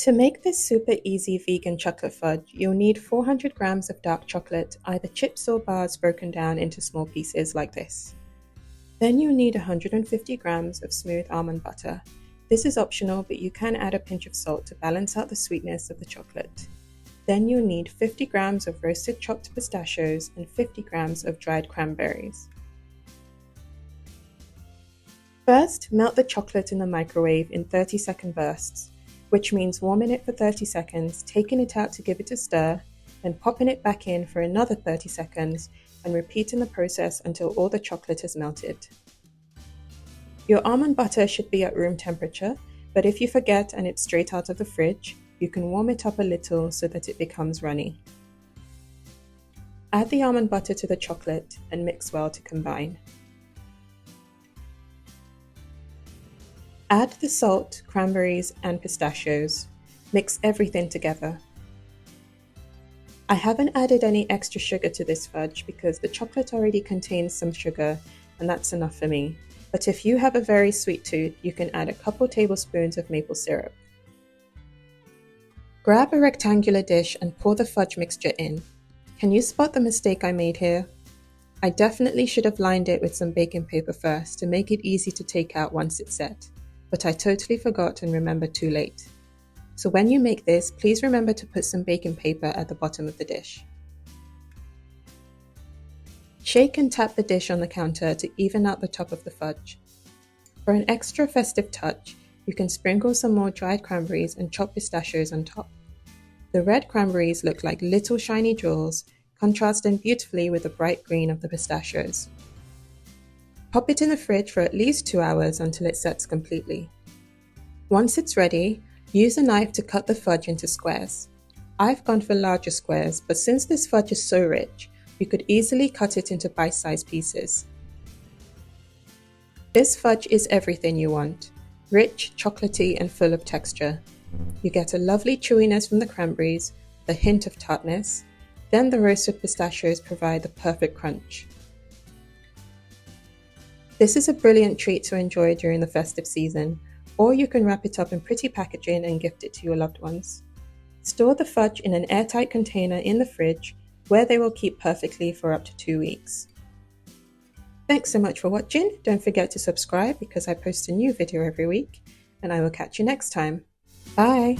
To make this super easy vegan chocolate fudge, you'll need 400 grams of dark chocolate, either chips or bars broken down into small pieces like this. Then you'll need 150 grams of smooth almond butter. This is optional, but you can add a pinch of salt to balance out the sweetness of the chocolate. Then you'll need 50 grams of roasted chopped pistachios and 50 grams of dried cranberries. First, melt the chocolate in the microwave in 30-second bursts, which means warming it for 30 seconds, taking it out to give it a stir, then popping it back in for another 30 seconds, and repeating the process until all the chocolate has melted. Your almond butter should be at room temperature, but if you forget and it's straight out of the fridge, you can warm it up a little so that it becomes runny. Add the almond butter to the chocolate and mix well to combine. Add the salt, cranberries, and pistachios. Mix everything together. I haven't added any extra sugar to this fudge because the chocolate already contains some sugar, and that's enough for me. But if you have a very sweet tooth, you can add a couple tablespoons of maple syrup. Grab a rectangular dish and pour the fudge mixture in. Can you spot the mistake I made here? I definitely should have lined it with some baking paper first to make it easy to take out once it's set, but I totally forgot and remembered too late. So when you make this, please remember to put some baking paper at the bottom of the dish. Shake and tap the dish on the counter to even out the top of the fudge. For an extra festive touch, you can sprinkle some more dried cranberries and chopped pistachios on top. The red cranberries look like little shiny jewels, contrasting beautifully with the bright green of the pistachios. Pop it in the fridge for at least 2 hours until it sets completely. Once it's ready, use a knife to cut the fudge into squares. I've gone for larger squares, but since this fudge is so rich, you could easily cut it into bite-sized pieces. This fudge is everything you want: rich, chocolatey, and full of texture. You get a lovely chewiness from the cranberries, the hint of tartness, then the roasted pistachios provide the perfect crunch. This is a brilliant treat to enjoy during the festive season, or you can wrap it up in pretty packaging and gift it to your loved ones. Store the fudge in an airtight container in the fridge where they will keep perfectly for up to 2 weeks. Thanks so much for watching. Don't forget to subscribe because I post a new video every week, and I will catch you next time. Bye!